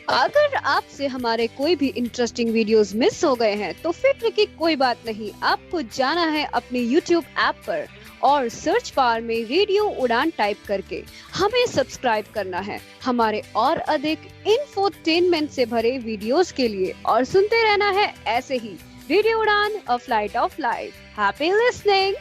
अगर आपसे हमारे कोई भी इंटरेस्टिंग वीडियोस मिस हो गए हैं तो फिक्र की कोई बात नहीं, आपको जाना है अपने YouTube ऐप पर और सर्च बार में रेडियो उड़ान टाइप करके हमें सब्सक्राइब करना है हमारे और अधिक इंफोटेनमेंट से भरे वीडियोस के लिए, और सुनते रहना है ऐसे ही रेडियो उड़ान, a flight of life. Happy listening.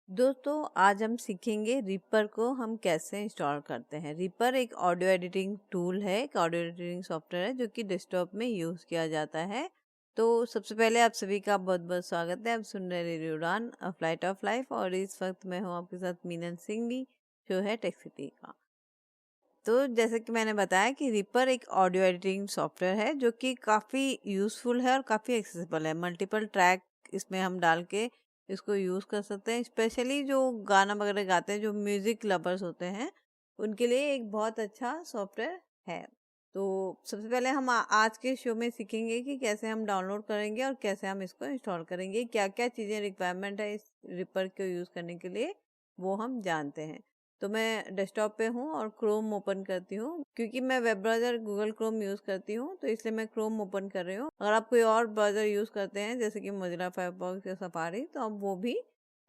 दोस्तों, आज हम सीखेंगे रिपर को हम कैसे इंस्टॉल करते हैं। रिपर एक ऑडियो एडिटिंग टूल है, एक ऑडियो एडिटिंग सॉफ्टवेयर है जो कि डेस्कटॉप में यूज़ किया जाता है। तो सबसे पहले आप सभी का बहुत बहुत स्वागत है। आप सुन रहे रेडियो उड़ान, अ फ्लाइट ऑफ लाइफ, और इस वक्त मैं हूँ आपके साथ मीनल सिंघवी, जो है टेकसिटी का। तो जैसे कि मैंने बताया कि रिपर एक ऑडियो एडिटिंग सॉफ्टवेयर है जो कि काफ़ी यूज़फुल है और काफ़ी एक्सेसिबल है। मल्टीपल ट्रैक इसमें हम डाल के इसको यूज़ कर सकते हैं। स्पेशली जो गाना वगैरह गाते हैं, जो म्यूज़िक लवर्स होते हैं, उनके लिए एक बहुत अच्छा सॉफ्टवेयर है। तो सबसे पहले हम आज के शो में सीखेंगे कि कैसे हम डाउनलोड करेंगे और कैसे हम इसको इंस्टॉल करेंगे, क्या क्या चीज़ें रिक्वायरमेंट है इस रिपर को यूज़ करने के लिए, वो हम जानते हैं। तो मैं डेस्कटॉप पे हूँ और क्रोम ओपन करती हूँ, क्योंकि मैं web browser Google Chrome use करती हूँ, तो इसलिए मैं क्रोम ओपन कर रही हूँ। अगर आप कोई और ब्राउज़र यूज़ करते हैं जैसे कि मोजिला फायरफॉक्स या सफारी, तो आप वो भी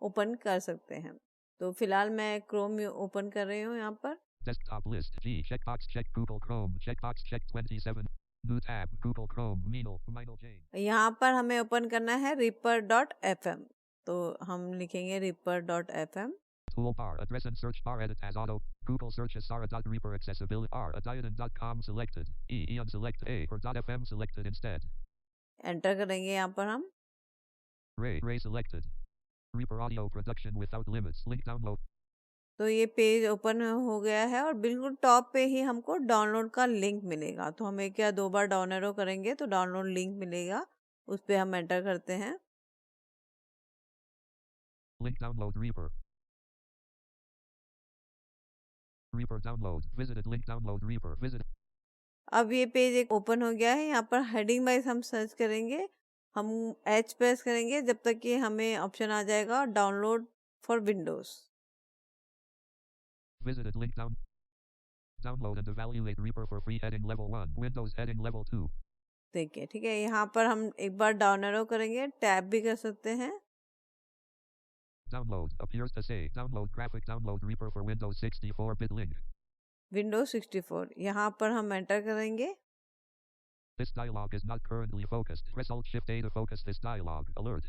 ओपन कर सकते हैं। तो फिलहाल मैं क्रोम ओपन कर रही हूँ यहाँ पर। Desktop list. G. Checkbox check Google Chrome. Checkbox check 27. New tab. Google Chrome. Meenal Jane. यहाँ पर हमें ओपन करना है reaper.fm। तो हम लिखेंगे reaper.fm। Toolbar. Address and search bar edit as auto. Google search as Sara.Reaper accessibility. R. Adiadin.com selected. E. Unselect A. Or .fm selected instead. Enter करेंगे यहाँ पर हम। Ray selected. Reaper audio production without limits. Link download. तो ये page open हो गया है और बिल्कुल टॉप पे ही हमको डाउनलोड का लिंक मिलेगा। तो हम एक या दो बार डाउन एरो करेंगे तो डाउनलोड लिंक मिलेगा, उस पे हम एंटर करते हैं। Link download Reaper. Reaper download. Visited link download Reaper. Visit. अब ये पेज एक ओपन हो गया है। यहाँ पर हेडिंग वाइज हम सर्च करेंगे, हम एच प्रेस करेंगे जब तक कि हमें ऑप्शन आ जाएगा download for Windows. Visited link down. Download and evaluate Reaper for free. Heading level 1. Windows heading level 2. देखिए, ठीक है, यहाँ पर हम एक बार डाउन एरो करेंगे, टैब भी कर सकते हैं। Download appears to say download graphic download Reaper for Windows 64-bit link. Windows 64 यहाँ पर हम एंटर करेंगे। This dialog is not currently focused. Press Alt Shift A to focus this dialog. Alert.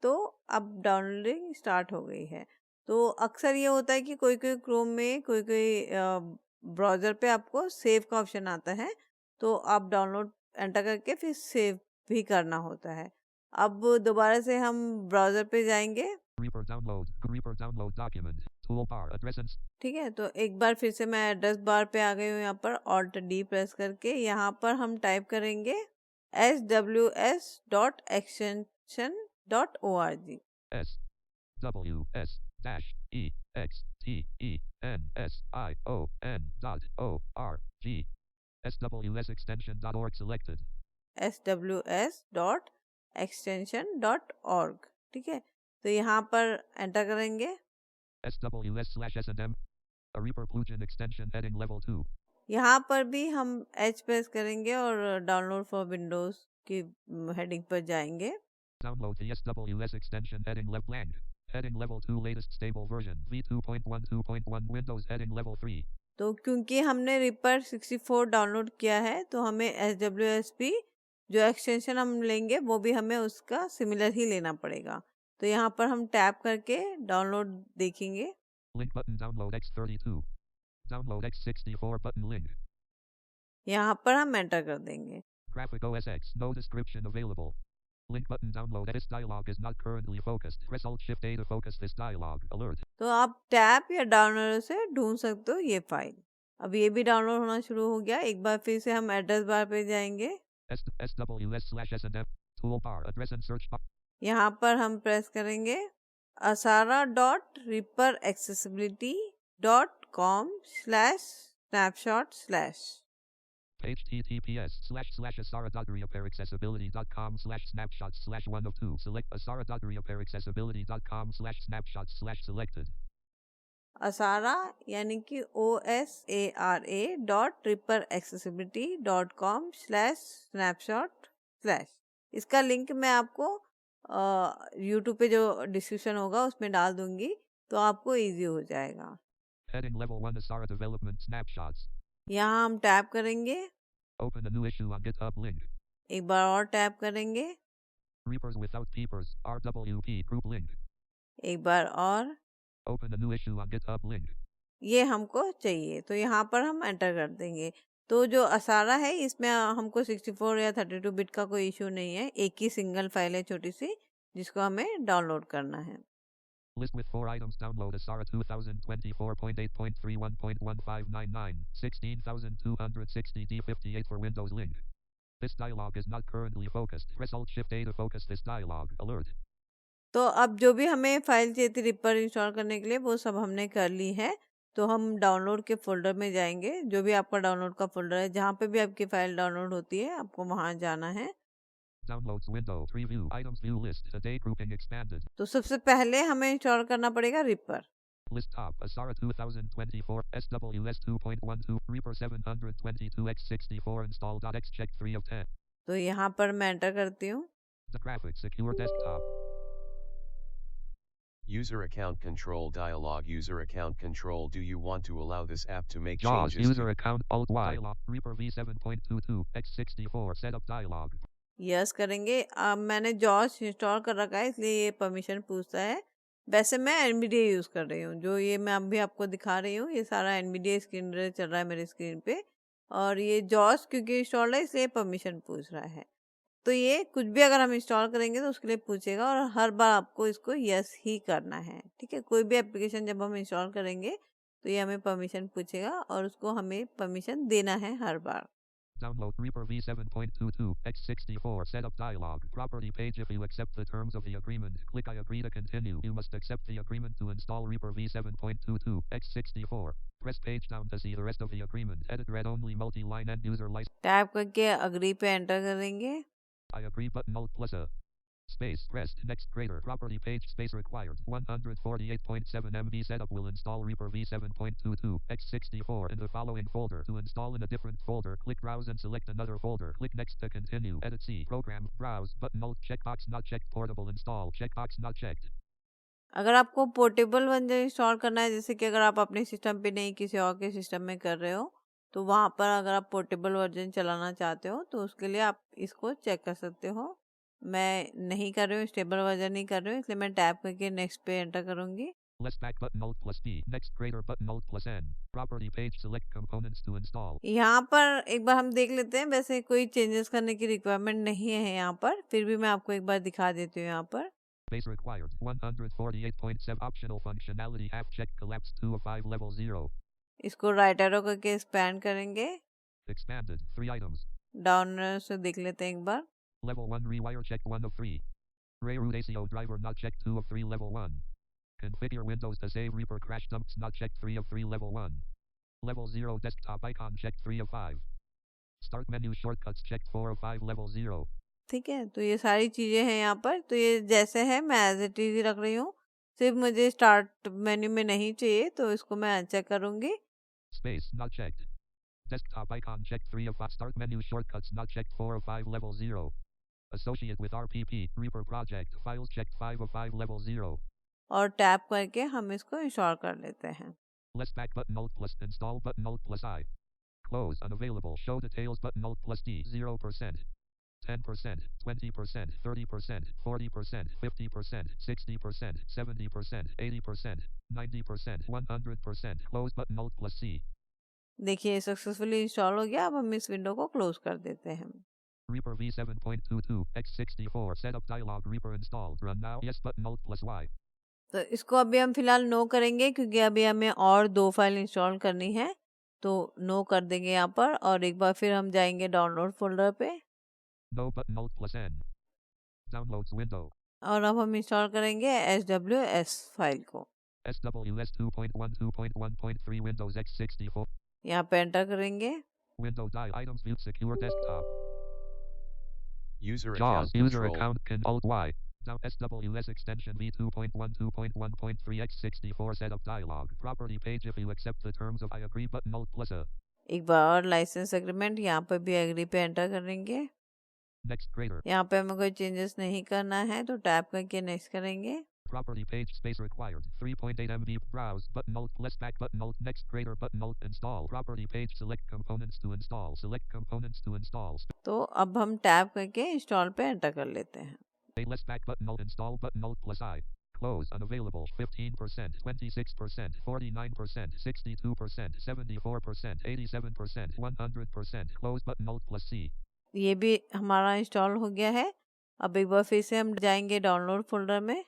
तो अब डाउनलोडिंग स्टार्ट हो गई है। तो अक्सर ये होता है कि कोई कोई क्रोम में, कोई कोई ब्राउज़र पे आपको सेव का ऑप्शन आता है, तो आप डाउनलोड एंटर करके फिर सेव भी करना होता है। अब दोबारा से हम ब्राउज़र पे जाएंगे। Reaper download document. Toolbar address and ठीक है, तो एक बार फिर से मैं एड्रेस बार पे आ गई हूँ। यहाँ पर ऑल्ट डी प्रेस करके यहाँ पर हम टाइप करेंगे sws.extension.org। S W S dash E X T E N S I O N dot O R G. SWS extension.org selected. sws.extension.org। ठीक है, तो यहाँ पर एंटर करेंगे। SWS/SNM. A Reaper plugin extension heading level 2. यहाँ पर भी हम एच प्रेस करेंगे और डाउनलोड फॉर विंडोज की हेडिंग पर जाएंगे। Download the SWS extension heading left blank. Heading level 2 latest stable version v2.12.1 Windows heading level 3. तो क्योंकि हमने रिपर 64 डाउनलोड किया है, तो हमें SWSP जो एक्सटेंशन हम लेंगे वो भी हमें उसका सिमिलर ही लेना पड़ेगा। तो यहाँ पर हम टैप करके डाउनलोड देखेंगे। Link button download X32. Download X64 button link. यहाँ पर हम एंटर कर देंगे। Graphic OS X. No description available. Link button download. This dialog is not currently focused. Press Alt Shift A to focus this dialog. Alert. तो आप tap या download से ढूंढ सकते हो ये फाइल। अब ये भी डाउनलोड होना शुरू हो गया। एक बार फिर से हम एड्रेस बार पे जाएंगे। SWS/SNF. Toolbar address and search bar. यहाँ पर हम प्रेस करेंगे asara.reaperaccessibility.com/snapshot/। https://asara.reaperaccessibility.com/snapshots/1 of 2. Select asara.reaperaccessibility.com/snapshots/selected. asara यानी कि osara.riperaccessibility.com/snapshot/। इसका लिंक मैं आपको यूट्यूब पे जो डिस्क्रिप्शन होगा उसमें डाल दूंगी, तो आपको इजी हो जाएगा। Heading Level 1 Asara Development Snapshots. यहाँ हम टैप करेंगे, Open a new issue on GitHub link. एक बार और टैप करेंगे, Reapers Without Peepers, RWP group link. एक बार और, Open a new issue on GitHub link. ये हमको चाहिए तो यहाँ पर हम एंटर कर देंगे। तो जो असारा है इसमें हमको 64 या 32 बिट का कोई इशू नहीं है, एक ही सिंगल फाइल है छोटी सी जिसको हमें डाउनलोड करना है। List with 4 items. Download Asara 2024.8.31.1599 16,260 D58 for Windows link. This dialog is not currently focused. Press Alt Shift A to focus this dialog. Alert. तो अब जो भी हमें फाइल चाहिए थी रिपर इंस्टॉल करने के लिए वो सब हमने कर ली है। तो हम डाउनलोड के फोल्डर में जाएंगे, जो भी आपका डाउनलोड का फोल्डर है, जहाँ पे भी आपकी फाइल डाउनलोड होती है आपको वहाँ जाना है। Downloads window. Preview. Items view list. Today grouping expanded. तो सबसे पहले हमें इंस्टॉल करना पड़ेगा ripper. List top. Asara 2024 SWS 2.12 Reaper 722x64 install.x check 3 of 10. तो यहाँ पर मैं एंटर करती हूँ। The graphics secure desktop. User account control dialog. User account control. Do you want to allow this app to make JAWS changes user to account Alt Y. Dialog. Reaper V7.22 x64 setup dialog. Yes करेंगे। अब मैंने Jos install कर रखा है इसलिए ये permission पूछता है। वैसे मैं NVDA यूज़ कर रही हूँ, जो ये मैं अभी आपको दिखा रही हूँ ये सारा NVDA स्क्रीन चल रहा है मेरी स्क्रीन पे, और ये जॉस क्योंकि इंस्टॉल है इसलिए परमिशन पूछ रहा है। तो ये कुछ भी अगर हम इंस्टॉल करेंगे तो उसके लिए पूछेगा और हर बार आपको इसको यस ही करना है, ठीक है। कोई भी एप्लीकेशन जब हम इंस्टॉल करेंगे तो ये हमें परमिशन पूछेगा और उसको हमें परमिशन देना है हर बार। Download Reaper V7.22 x64 setup dialog. Property page. If you accept the terms of the agreement, click I agree to continue. You must accept the agreement to install Reaper V7.22 x64. Press page down to see the rest of the agreement. Edit read only multi-line end user license. Tap करके agree पे enter करेंगे। I agree button Alt plus A. Space pressed. Next greater property page space required. 148.7 MB setup will install Reaper V7.22 x64 in the following folder. To install in a different folder, click browse and select another folder. Click next to continue. Edit C. Program. Browse. Button Alt. Checkbox not checked. Portable install. Checkbox not checked. अगर आपको portable version install करना है, जैसे कि अगर आप अपने system पे नहीं किसी और के सिस्टम में कर रहे हो, तो वहाँ पर अगर आप पोर्टेबल वर्जन चलाना चाहते हो तो उसके लिए आप इसको चेक कर सकते हो। मैं नहीं कर रही हूँ, स्टेबल वर्जन नहीं कर रही हूँ, इसलिए मैं टैप करके नेक्स्ट पे एंटर करूँगी। Less back button Alt plus B. Next greater button Alt plus N. Property page select components to install. यहाँ पर एक बार हम देख लेते हैं। वैसे कोई चेंजेस करने की रिक्वायरमेंट नहीं है यहाँ पर, फिर भी मैं आपको एक बार दिखा देती हूँ। यहाँ पर Base required 148.7 optional functionality half check collapse 2 of 5 level 0. इसको राइट एरो करके एक्सपैंड करेंगे। Expanded 3 items. डाउन से देख लेते हैं एक बार। Level 1 rewire check 1 of 3. Ray root ACO driver not checked 2 of 3 level 1. Configure Windows to save Reaper crash dumps not checked 3 of 3 level 1. Level 0 desktop icon checked 3 of 5. Start menu shortcuts checked 4 of 5 level 0. ठीक है, तो ये सारी चीज़ें हैं यहाँ पर। तो ये जैसे है मैं एज इट इज रख रही हूँ, सिर्फ मुझे स्टार्ट मेन्यू में नहीं चाहिए तो इसको मैं अनचेक करूँगी। Space not checked. Desktop icon checked 3 of 5. Start menu shortcuts not checked 4 of 5 level 0. Associate with RPP Reaper project files checked 5 of 5 level 0. और टैप करके हम इसको इंस्टॉल कर लेते हैं। Less back button Alt plus install button Alt plus I. Close unavailable. Show details button Alt plus D 0%. 10%, 20%, 30%, 40%, 50%, 60%, 70%, 80%, 90%, 100%. Close button Alt plus C. देखिए successfully install हो गया। अब हम इस विंडो को क्लोज कर देते हैं। Reaper V7.22 x64 setup dialog. Reaper installed. Run now. Yes button Alt plus Y. तो इसको अभी हम फिलहाल नो करेंगे क्योंकि अभी हमें और 2 फाइल इंस्टॉल करनी है, तो नो कर देंगे यहाँ पर। और एक बार फिर हम जाएंगे डाउनलोड फोल्डर पे। No button Alt plus N. Downloads window. और अब हम इंस्टॉल करेंगे SWS फाइल को। SWS 2.12.1.3 Windows x64. यहाँ पे एंटर करेंगे। Window die items view secure desktop. user JAWS account user control? account can Alt Y. Down SWS extension v2.12.1.3 x64 setup dialog. Property page if you accept the terms of I agree button alt plus a. एक बार और licence agreement, यहाँ पर भी agree पे enter करेंगे। Next greater. यहाँ पे हमें कोई चेंजेस नहीं करना है तो टैप करके नेक्स्ट करेंगे। Property page space required. 3.8 MB browse button alt plus back button alt next greater button alt install. Property page select components to install. Select components to install. तो अब हम टैप करके इंस्टॉल पे enter कर लेते हैं। A less back button alt install button alt plus I. Close unavailable 15%, 26%, 49%, 62%, 74%, 87%, 100%. Close button alt plus C. ये भी हमारा इंस्टॉल हो गया है। अब एक बार फिर से हम जाएंगे डाउनलोड फोल्डर में।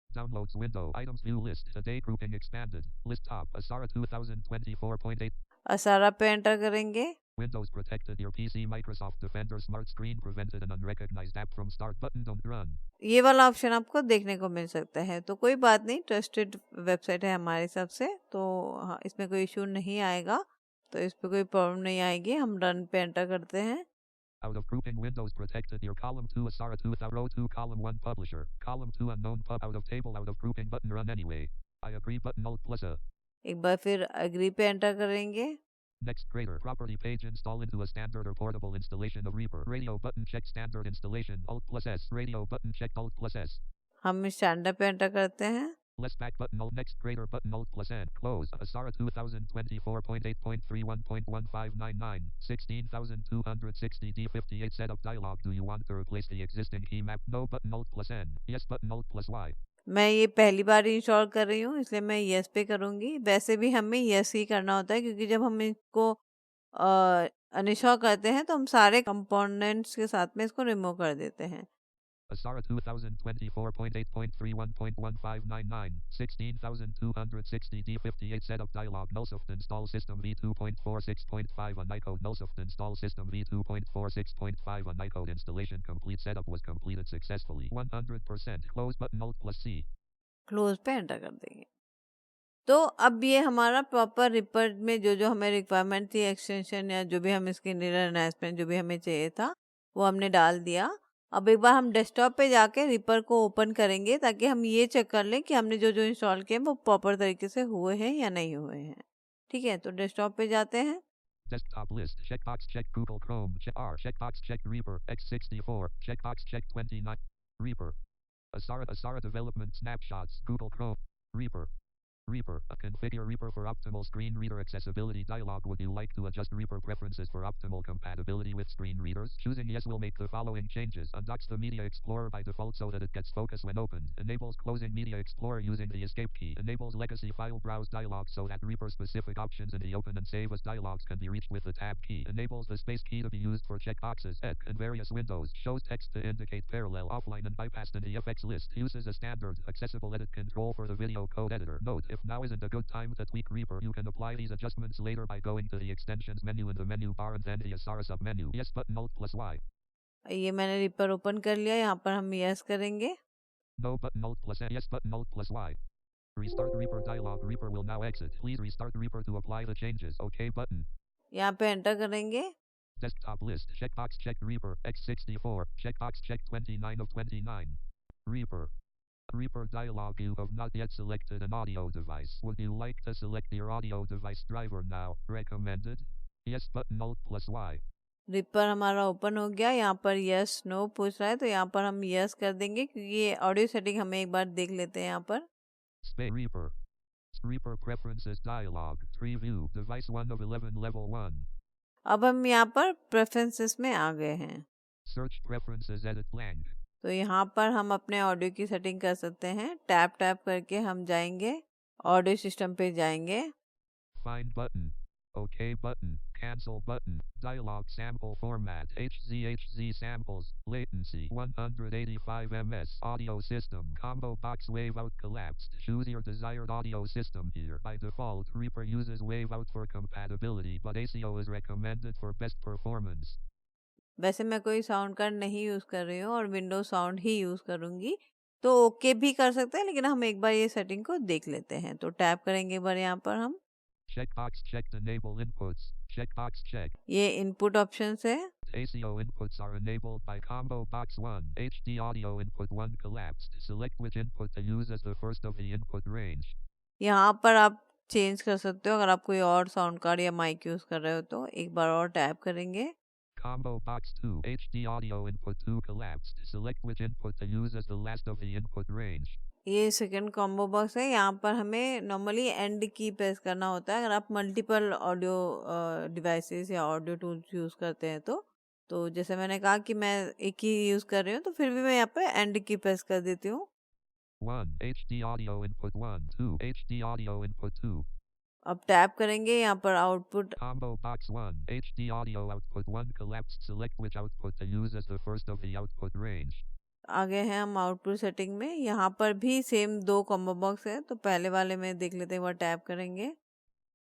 Downloads window. Items view list. Today grouping expanded. List top. Asara 2024.8. असारा पे एंटर करेंगे। Windows protected your PC. Microsoft Defender smart screen prevented an unrecognized app from start button don't run. ये वाला option आपको देखने को मिल सकता है, तो कोई बात नहीं, ट्रस्टेड वेबसाइट है हमारे हिसाब से, तो हाँ, इसमें कोई इशू नहीं आएगा, तो इस पर कोई प्रॉब्लम नहीं आएगी। हम रन पे एंटर करते हैं। Out of grouping Windows protected your column 2 Asara 2 row 2 column 1 publisher column 2 unknown pub out of table out of grouping button run anyway. I agree button alt plus a. एक बार फिर agree पे enter करेंगे। Next greater property page install into a standard or portable installation of Reaper. Radio button check standard installation alt plus S. Radio button checked alt plus S. हम standard पे enter करते हैं। Less back button alt next greater button alt plus N. Close. Asara 2024.8.31.1599. 16,260 D58 setup dialog. Do you want to replace the existing key map? No button alt plus N. Yes button alt plus Y. मैं ये पहली बार install कर रही हूँ, इसलिए मैं yes पे करूँगी। वैसे भी हमें यस ही करना होता है, क्योंकि जब हम इसको अनइंस्टॉल करते हैं तो हम सारे कंपोनेंट्स के साथ में इसको रिमूव कर देते हैं। Asara 2024.8.31.1599. 16,260 D58 setup dialog. Nullsoft install system v2.46.5 on Nycode. Nullsoft install system v2.46.5 on Nycode. Installation complete. Setup was completed successfully. 100%. Close button alt plus C. Close पे एंटर कर देंगे। तो अब ये हमारा प्रॉपर रिपर में जो जो हमें रिक्वायरमेंट थी, एक्सटेंशन या जो भी हम इसके एनहांसमेंट जो भी हमें चाहिए था, वो हमने डाल दिया। अब एक बार हम डेस्कटॉप पे जाके रिपर को ओपन करेंगे, ताकि हम ये चेक कर लें कि हमने जो जो इंस्टॉल किए वो प्रॉपर तरीके से हुए हैं या नहीं हुए हैं। ठीक है, तो डेस्कटॉप पे जाते हैं। Desktop list. Checkbox check Google Chrome. Check R. Checkbox check Reaper. X64. Checkbox check 29. Reaper. Asara development snapshots. Google Chrome. Reaper. Configure Reaper for optimal screen reader accessibility dialog. Would you like to adjust Reaper preferences for optimal compatibility with screen readers? Choosing yes will make the following changes. Undocks the Media Explorer by default so that it gets focus when opened. Enables closing Media Explorer using the escape key. Enables legacy file browse dialog so that Reaper specific options in the open and save as dialogs can be reached with the tab key. Enables the space key to be used for checkboxes in various windows. Shows text to indicate parallel offline and bypassed in the FX list. Uses a standard accessible edit control for the video code editor. Note, if now isn't a good time to tweak Reaper, you can apply these adjustments later by going to the extensions menu in the menu bar and then the Asara submenu. Yes button alt plus Y. ये मैंने ripper open कर लिया, यहाँ पर हम yes करेंगे। No button alt plus N. Yes button alt plus Y. Restart Reaper dialog. Reaper will now exit. Please restart Reaper to apply the changes. OK button. यहाँ पे एंटर करेंगे। Desktop list. Checkbox check Reaper. X64. Checkbox check 29 of 29. Reaper dialog. You have not yet selected an audio device. Would you like to select your audio device driver now? Recommended? Yes button alt plus Y. Ripper हमारा open हो गया। यहाँ पर yes no पूछ रहा है, तो यहाँ पर हम यस कर देंगे, क्योंकि ये ऑडियो सेटिंग हमें एक बार देख लेते हैं। यहाँ पर Reaper preferences dialog. Preview device 1 of 11 level 1. अब हम यहाँ पर प्रेफरेंसेस में आ गए हैं। Search preferences edit blank. तो यहाँ पर हम अपने ऑडियो की सेटिंग कर सकते हैं। टैप करके हम जाएंगे, ऑडियो सिस्टम पे जाएंगे। Find button. OK button. Cancel button. Dialog sample format. HZHZ samples. Latency 185 ms. Audio system. Combo box wave out collapsed. Choose your desired audio system here. By default, Reaper uses wave out for compatibility, but ACO is recommended for best performance. वैसे मैं कोई sound card नहीं use कर रही हूँ और Windows sound ही use करूँगी, तो ओके भी कर सकते हैं, लेकिन हम एक बार ये सेटिंग को देख लेते हैं। तो टैप करेंगे एक बार यहाँ पर हम। Checkbox checked enable inputs. Checkbox checked. ये इनपुट ऑप्शन है। ACO inputs are enabled by combo box 1. HD audio input 1 collapsed. Select which input to use as the first of the input range. यहाँ पर आप change कर सकते हो, अगर आप कोई और साउंड कार्ड या माइक यूज कर रहे हो तो एक बार और टैप करेंगे। Combo box 2. HD audio input 2 collapsed. Select which input to use as the last of the input range. ये सेकंड कॉम्बो बॉक्स है, यहाँ पर हमें नॉर्मली एंड की प्रेस करना होता है अगर आप मल्टीपल ऑडियो डिवाइसेस या ऑडियो टूल्स यूज करते हैं तो जैसे मैंने कहा कि मैं एक ही यूज कर रही हूँ तो फिर भी मैं यहाँ पे एंड की प्रेस कर देती हूँ। 1. HD audio input 1. 2. HD audio input 2. अब टैप करेंगे, यहाँ पर output Combo box 1. HD audio output 1 collapsed. Select which output to use as the first of the output range. आ गए हैं हम आउटपुट सेटिंग में। यहाँ पर भी सेम 2 कॉम्बो बॉक्स है, तो पहले वाले में देख लेते हैं, एक बार टैप करेंगे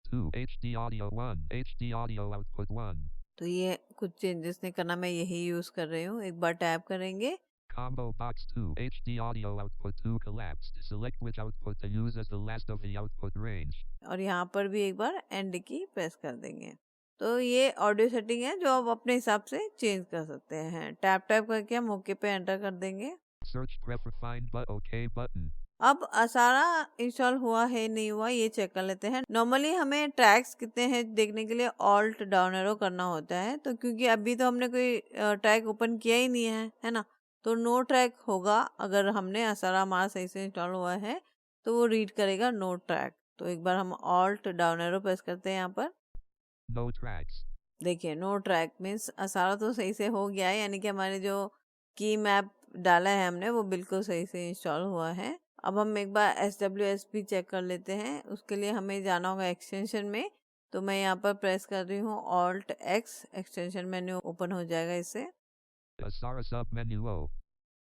2. HD audio 1. HD audio output 1. तो ये कुछ चेंजेस नहीं करना, मैं यही यूज कर रही हूँ। एक बार टैप करेंगे, Combo box 2. HD audio output 2 collapsed. Select which output to use as the last of the output range. और यहाँ पर भी एक बार एंड की प्रेस कर देंगे। तो ये ऑडियो सेटिंग है जो आप अपने हिसाब से चेंज कर सकते हैं। टैप करके हम ओके पे एंटर कर देंगे। Search prefer find but OK button. अब सारा इंस्टॉल हुआ है नहीं हुआ ये चेक कर लेते हैं। नॉर्मली हमें ट्रैक्स कितने हैं देखने के लिए ऑल्ट डाउन एरो करना होता है, तो क्योंकि अभी तो हमने कोई ट्रैक ओपन किया ही नहीं है ना, तो नो ट्रैक होगा। अगर हमने सारा हमारा सही से इंस्टॉल हुआ है तो वो रीड करेगा नो ट्रैक। तो एक बार हम ऑल्ट डाउन एरो प्रेस करते हैं यहाँ पर। No tracks. देखिए नो ट्रैक मीन्स सारा तो सही से हो गया है, यानी कि हमारे जो की मैप डाला है हमने वो बिल्कुल सही से इंस्टॉल हुआ है। अब हम एक बार SWS भी चेक कर लेते हैं। उसके लिए हमें जाना होगा एक्सटेंशन में, तो मैं यहाँ पर प्रेस कर रही हूँ Alt X, extension menu open हो जाएगा इससे। Asara sub menu O.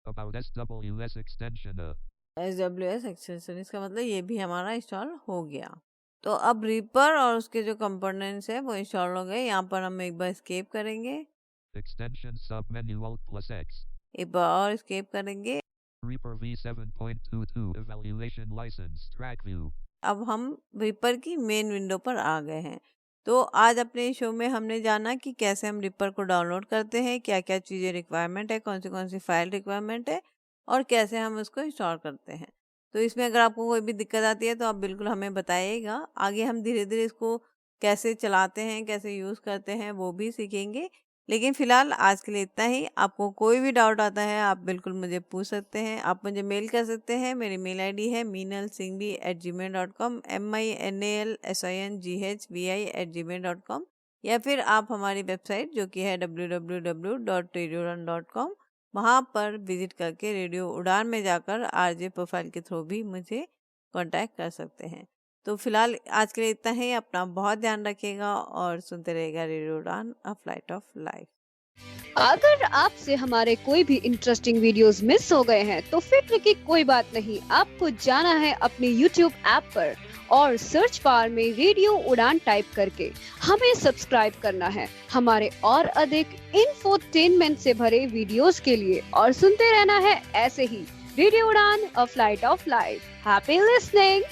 About SWS extension A. SWS extension, इसका मतलब ये भी हमारा इंस्टॉल हो गया। तो अब रीपर और उसके जो कंपोनेंट्स है वो इंस्टॉल हो गए। यहाँ पर हम एक बार एस्केप करेंगे, Extension sub menu Alt plus X. एक बार और एस्केप करेंगे। Reaper V7.22 evaluation license track view. अब हम रीपर की मेन विंडो पर आ गए हैं। तो आज अपने शो में हमने जाना कि कैसे हम रीपर को डाउनलोड करते हैं, क्या क्या चीज़ें रिक्वायरमेंट है, कौन सी फाइल रिक्वायरमेंट है और कैसे हम उसको इंस्टॉल करते हैं। तो इसमें अगर आपको कोई भी दिक्कत आती है तो आप बिल्कुल हमें बताइएगा। आगे हम धीरे धीरे इसको कैसे चलाते हैं, कैसे यूज़ करते हैं वो भी सीखेंगे। लेकिन फ़िलहाल आज के लिए इतना ही। आपको कोई भी डाउट आता है आप बिल्कुल मुझे पूछ सकते हैं। आप मुझे मेल कर सकते हैं। मेरी मेल आईडी है meenalsinghvi@gmail.com, MINALSINGHVI@gmail.com, या फिर आप हमारी वेबसाइट जो कि है www.radioudan.com, वहाँ पर विजिट करके रेडियो उड़ान में जाकर RJ प्रोफाइल के थ्रू भी मुझे कांटेक्ट कर सकते हैं। तो फिलहाल आज के लिए इतना ही। अपना बहुत ध्यान रखिएगा और सुनते रहिएगा रेडियो उड़ान, अ फ्लाइट ऑफ लाइफ। अगर आपसे हमारे कोई भी इंटरेस्टिंग वीडियोस मिस हो गए हैं तो फिक्र की कोई बात नहीं। आपको जाना है अपने YouTube ऐप पर और सर्च बार में रेडियो उड़ान टाइप करके हमें सब्सक्राइब करना है हमारे और अधिक इंफोटेनमेंट से भरे वीडियोस के लिए, और सुनते रहना है ऐसे ही रेडियो उड़ान, a flight of life. Happy listening.